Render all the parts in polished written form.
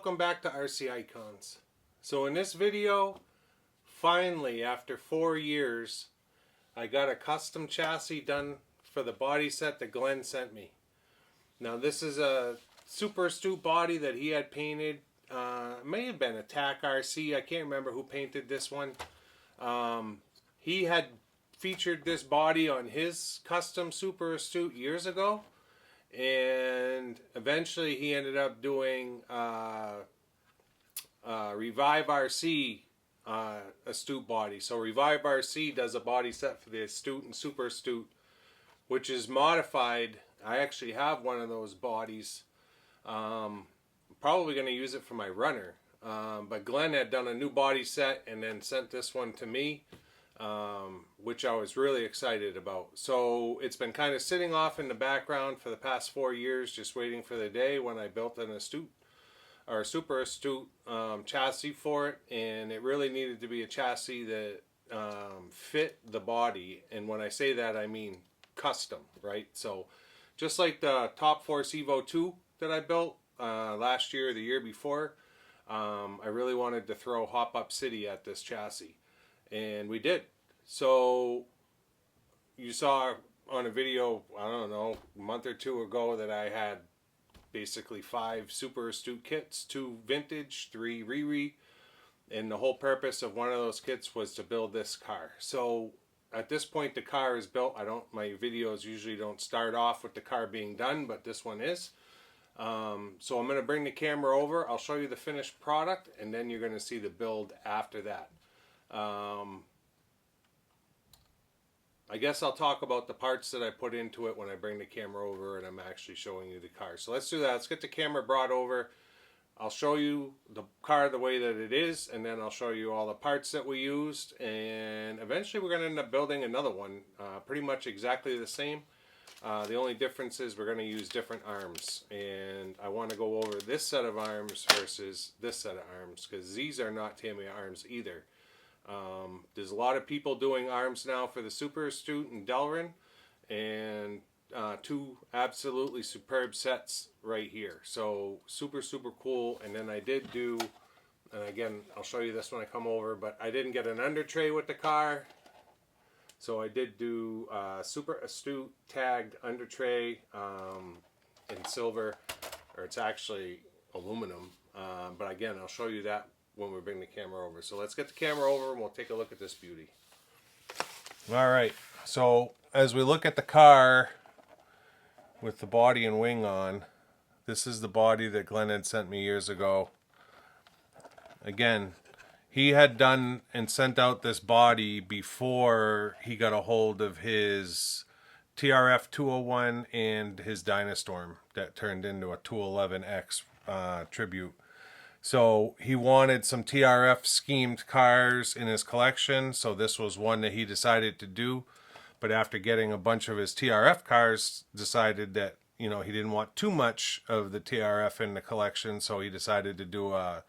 welcome back to RC Icons. So in this video, finally after 4 years, I got a custom chassis done for the body set that Glenn sent me. Now this is a Super Astute body that he had painted. It may have been a TAC RC, I can't remember who painted this one. He had featured this body on his custom Super Astute years ago. And eventually he ended up doing Revive RC Astute body. So Revive RC does a body set for the Astute and Super Astute, which is modified. I actually have one of those bodies. Probably going to use it for my runner. But Glenn had done a new body set and then sent this one to me, which I was really excited about. So it's been kind of sitting off in the background for the past 4 years, just waiting for the day when I built an Astute or Super Astute chassis for it, and it really needed to be a chassis that fit the body. And when I say that, I mean custom, right? So just like the Top Force Evo 2 that I built last year or the year before, I really wanted to throw Hop Up City at this chassis, and we did. So you saw on a video, I don't know, a month or two ago, that I had basically 5 Super Astute kits, 2 vintage, 3 re-re, and the whole purpose of one of those kits was to build this car. So at this point the car is built. My videos usually don't start off with the car being done, but this one is. So I'm going to bring the camera over, I'll show you the finished product, and then you're going to see the build after that. I guess I'll talk about the parts that I put into it when I bring the camera over and I'm actually showing you the car. So let's do that. Let's get the camera brought over. I'll show you the car the way that it is, and then I'll show you all the parts that we used, and eventually we're going to end up building another one, pretty much exactly the same. The only difference is we're going to use different arms, and I want to go over this set of arms versus this set of arms, because these are not Tamiya arms either. There's a lot of people doing arms now for the Super Astute and delrin, and 2 absolutely superb sets right here. So super cool. And then I did do, and again I'll show you this when I come over, but I didn't get an under tray with the car, so I did do Super Astute tagged under tray in silver, or it's actually aluminum, but again I'll show you that when we bring the camera over. So let's get the camera over and we'll take a look at this beauty. Alright, so as we look at the car with the body and wing on, this is the body that Glenn had sent me years ago. Again, he had done and sent out this body before he got a hold of his TRF 201 and his Dynastorm that turned into a 211X tribute. So he wanted some TRF schemed cars in his collection, so this was one that he decided to do. But after getting a bunch of his TRF cars, decided that, you know, he didn't want too much of the TRF in the collection, so he decided to do a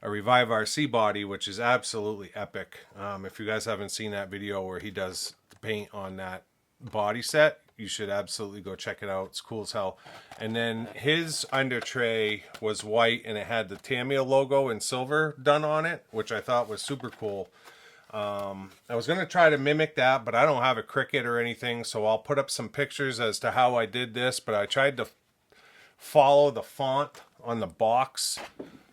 Revive RC body, which is absolutely epic. If you guys haven't seen that video where he does the paint on that body set, you should absolutely go check it out. It's cool as hell. And then his under tray was white and it had the Tamiya logo in silver done on it, which I thought was super cool. I was going to try to mimic that, but I don't have a Cricut or anything, so I'll put up some pictures as to how I did this, but I tried to follow the font on the box.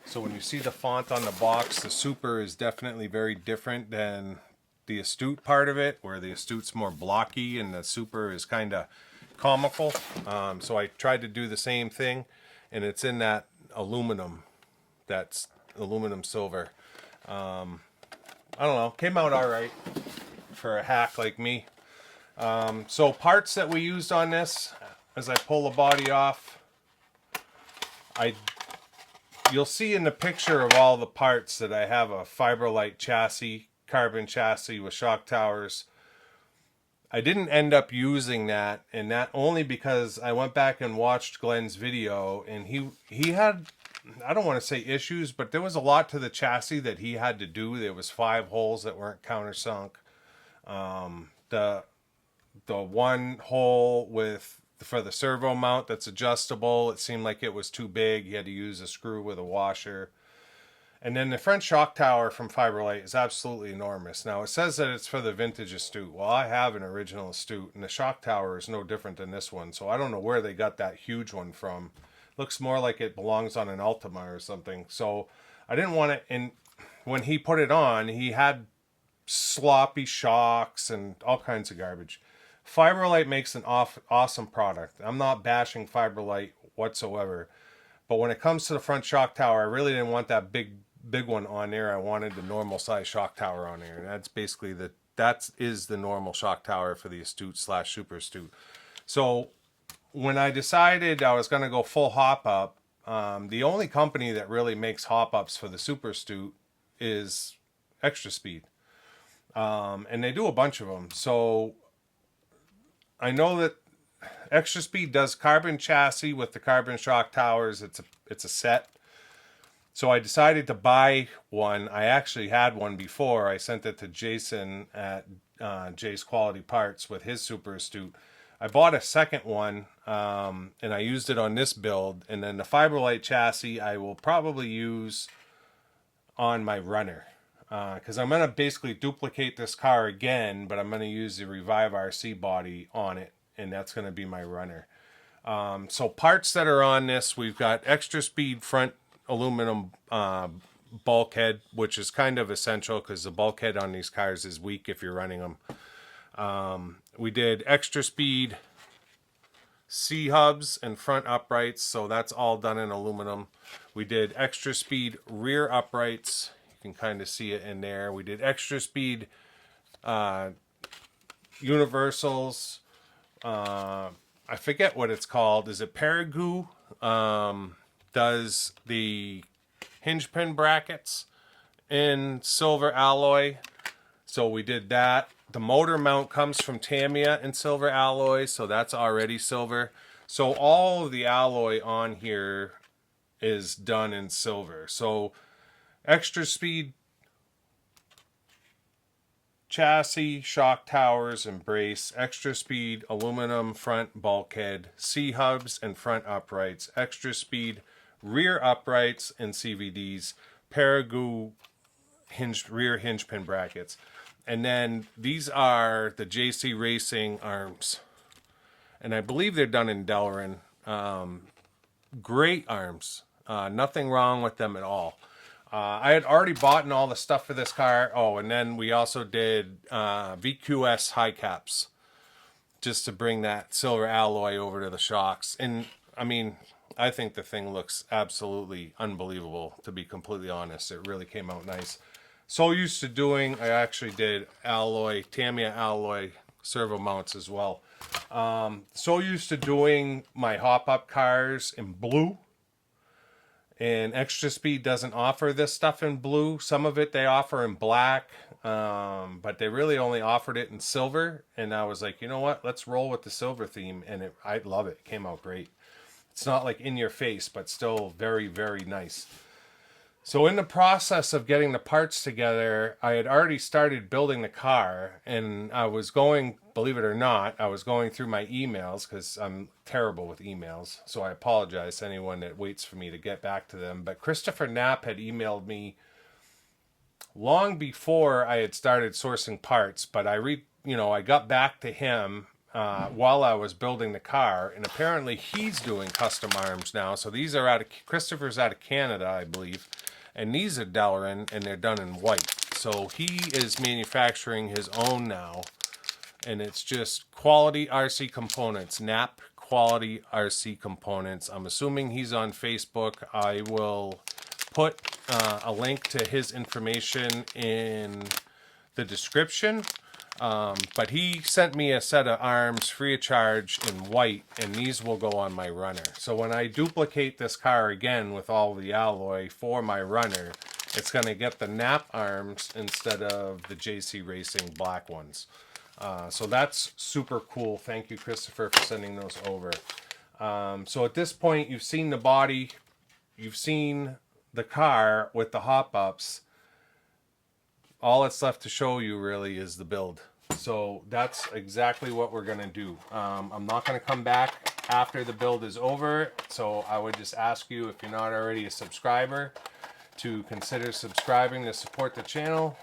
So when you see the font on the box, the Super is definitely very different than the Astute part of it, where the Astute's more blocky and the Super is kind of comical. So I tried to do the same thing, and it's in that aluminum, that's aluminum silver. I don't know, came out all right for a hack like me. So parts that we used on this, as I pull the body off, you'll see in the picture of all the parts that I have a Fiberlight chassis, carbon chassis with shock towers. I didn't end up using that, and that only because I went back and watched Glenn's video, and he had, I don't want to say issues, but there was a lot to the chassis that he had to do. There was 5 holes that weren't countersunk. The one hole with for the servo mount that's adjustable. It seemed like it was too big. You had to use a screw with a washer. And then the front shock tower from Fiberlight is absolutely enormous. Now, it says that it's for the vintage Astute. Well, I have an original Astute, and the shock tower is no different than this one. So I don't know where they got that huge one from. Looks more like it belongs on an Altima or something. So I didn't want it. And when he put it on, he had sloppy shocks and all kinds of garbage. Fiberlight makes an awesome product. I'm not bashing Fiberlight whatsoever. But when it comes to the front shock tower, I really didn't want that big one on there. I wanted the normal size shock tower on there. And that's basically that is the normal shock tower for the Astute / Super Astute. So when I decided I was going to go full hop up, the only company that really makes hop ups for the Super Astute is Extra Speed. And they do a bunch of them. So I know that Extra Speed does carbon chassis with the carbon shock towers. It's a set. So I decided to buy one. I actually had one before. I sent it to Jason at Jay's Quality Parts with his Super Astute. I bought a second one, and I used it on this build. And then the Fiberlight chassis I will probably use on my runner. Because I'm going to basically duplicate this car again, but I'm going to use the Revive RC body on it. And that's going to be my runner. So parts that are on this, we've got Extra Speed front aluminum bulkhead, which is kind of essential because the bulkhead on these cars is weak if you're running them. We did Extra Speed C-hubs and front uprights, so that's all done in aluminum. We did Extra Speed rear uprights. You can kind of see it in there. We did Extra Speed universals. I forget what it's called. Is it Paragu? Does the hinge pin brackets in silver alloy. So we did that. The motor mount comes from Tamiya in silver alloy, so that's already silver. So all of the alloy on here is done in silver. So Extra Speed chassis, shock towers, and brace, Extra Speed aluminum front bulkhead, C-hubs and front uprights, Extra Speed rear uprights and CVDs, Paragu rear hinge pin brackets. And then these are the JC Racing arms. And I believe they're done in delrin. Great arms. Nothing wrong with them at all. I had already bought all the stuff for this car. Oh, and then we also did VQS high caps just to bring that silver alloy over to the shocks. And I mean, I think the thing looks absolutely unbelievable, to be completely honest. It really came out nice. So used to doing, I actually did alloy, Tamiya alloy servo mounts as well. So used to doing my hop-up cars in blue. And Extra Speed doesn't offer this stuff in blue. Some of it they offer in black, but they really only offered it in silver. And I was like, you know what? Let's roll with the silver theme. And I love it. It came out great. It's not like in your face, but still very, very nice. So in the process of getting the parts together, I had already started building the car. And I was going, believe it or not, I was going through my emails because I'm terrible with emails. So I apologize to anyone that waits for me to get back to them. But Christopher Knap had emailed me long before I had started sourcing parts. But I got back to him while I was building the car. And apparently he's doing custom arms now. So these are Christopher's out of Canada, I believe. And these are delrin, and they're done in white. So he is manufacturing his own now. And it's just quality RC components. Knap quality RC components. I'm assuming he's on Facebook. I will put a link to his information in the description. But he sent me a set of arms free of charge in white, and these will go on my runner. So when I duplicate this car again with all the alloy for my runner, it's going to get the Knap arms instead of the JC Racing black ones. So that's super cool. Thank you, Christopher, for sending those over. So at this point, you've seen the body, you've seen the car with the hop-ups. All that's left to show you really is the build. So that's exactly what we're going to do. I'm not going to come back after the build is over. So I would just ask you, if you're not already a subscriber, to consider subscribing to support the channel.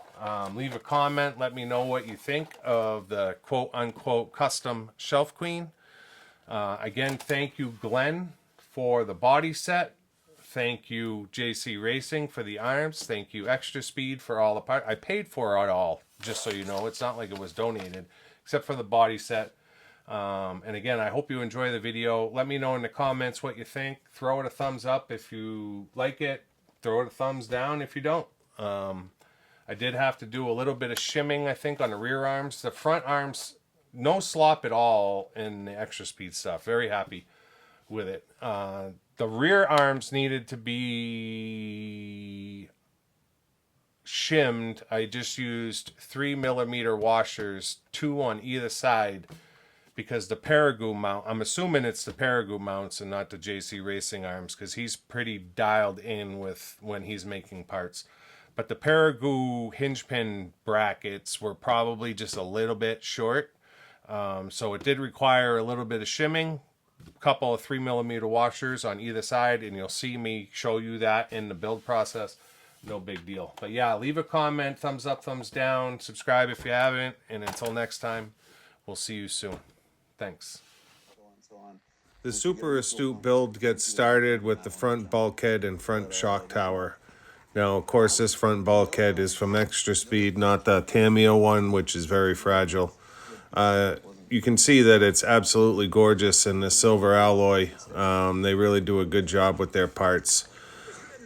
Leave a comment. Let me know what you think of the quote unquote custom shelf queen. Again, thank you, Glenn, for the body set. Thank you, JC Racing, for the arms. Thank you, Extra Speed, for all the parts. I paid for it all, just so you know. It's not like it was donated, except for the body set. And again, I hope you enjoy the video. Let me know in the comments what you think. Throw it a thumbs up if you like it. Throw it a thumbs down if you don't. I did have to do a little bit of shimming, I think, on the rear arms. The front arms, no slop at all in the Extra Speed stuff. Very happy with it. The rear arms needed to be shimmed. I just used 3mm washers, 2 on either side, because the Paragould mount, I'm assuming it's the Paragould mounts and not the JC Racing arms, because he's pretty dialed in with when he's making parts. But the Paragould hinge pin brackets were probably just a little bit short. So it did require a little bit of shimming, a couple of 3mm washers on either side, and you'll see me show you that in the build process. No big deal. But yeah, leave a comment, thumbs up, thumbs down, subscribe if you haven't, and until next time, we'll see you soon. Thanks. The Super Astute build gets started with the front bulkhead and front shock tower. Now, of course, this front bulkhead is from Extra Speed, not the Tamiya one, which is very fragile. You can see that it's absolutely gorgeous in the silver alloy. They really do a good job with their parts.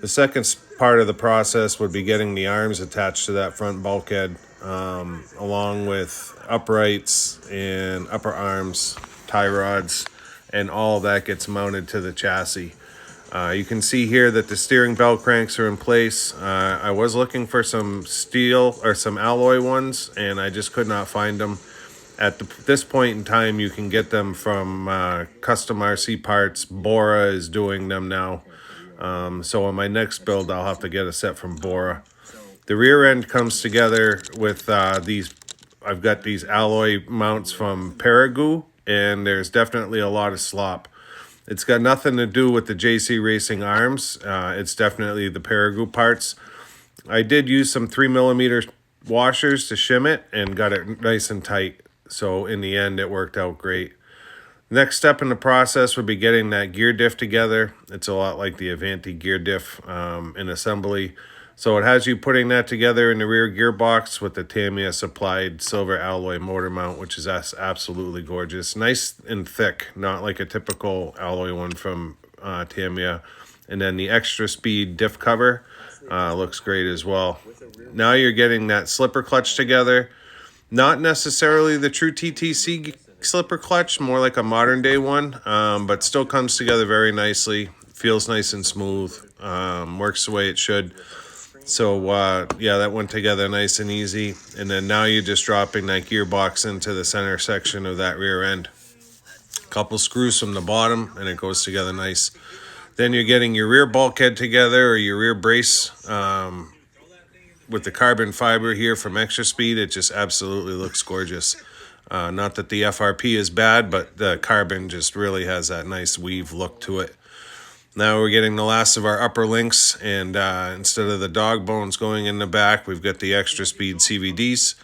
The second part of the process would be getting the arms attached to that front bulkhead, along with uprights and upper arms, tie rods, and all of that gets mounted to the chassis. You can see here that the steering bell cranks are in place. I was looking for some steel or some alloy ones, and I just could not find them. At this point in time, you can get them from Custom RC Parts. Bora is doing them now. So on my next build, I'll have to get a set from Bora. The rear end comes together with these. I've got these alloy mounts from Paragould, and there's definitely a lot of slop. It's got nothing to do with the JC Racing arms. It's definitely the Paragould parts. I did use some 3mm washers to shim it and got it nice and tight. So in the end, it worked out great. Next step in the process would be getting that gear diff together. It's a lot like the Avanti gear diff in assembly. So it has you putting that together in the rear gearbox with the Tamiya supplied silver alloy motor mount, which is absolutely gorgeous. Nice and thick, not like a typical alloy one from Tamiya. And then the Extra Speed diff cover looks great as well. Now you're getting that slipper clutch together. Not necessarily the true TTC slipper clutch, more like a modern day one, but still comes together very nicely. Feels nice and smooth, works the way it should. So yeah, that went together nice and easy. And then now you're just dropping that gearbox into the center section of that rear end. A couple screws from the bottom, and it goes together nice. Then you're getting your rear bulkhead together, or your rear brace, with the carbon fiber here from Extra Speed. It just absolutely looks gorgeous. Not that the FRP is bad, but the carbon just really has that nice weave look to it. Now we're getting the last of our upper links, and instead of the dog bones going in the back, we've got the Extra Speed CVDs.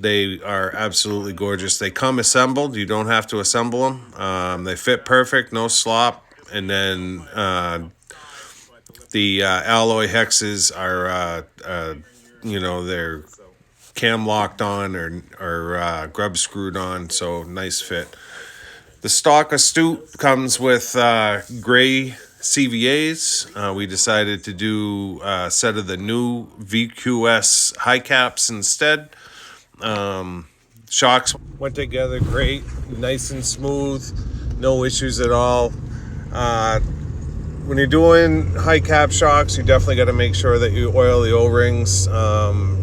They are absolutely gorgeous. They come assembled. You don't have to assemble them. They fit perfect, no slop. And then the alloy hexes are, you know, they're cam locked on or grub screwed on, so nice fit. The stock Astute comes with gray CVAs. We decided to do a set of the new VQS high caps instead. Shocks went together great, nice and smooth, no issues at all. When you're doing high cap shocks, you definitely got to make sure that you oil the O-rings.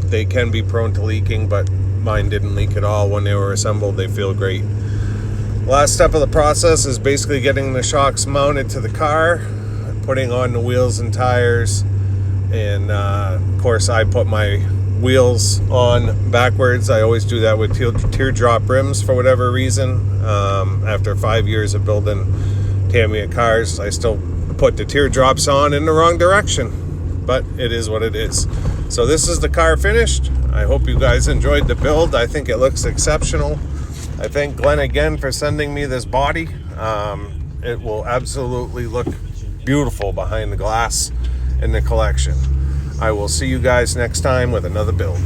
They can be prone to leaking, but mine didn't leak at all when they were assembled. They feel great. Last step of the process is basically getting the shocks mounted to the car, putting on the wheels and tires, and of course I put my wheels on backwards. I always do that with teardrop rims for whatever reason. After 5 years of building Tamiya cars, I still put the teardrops on in the wrong direction, but it is what it is. So this is the car finished. I hope you guys enjoyed the build. I think it looks exceptional. I thank Glenn again for sending me this body. It will absolutely look beautiful behind the glass in the collection. I will see you guys next time with another build.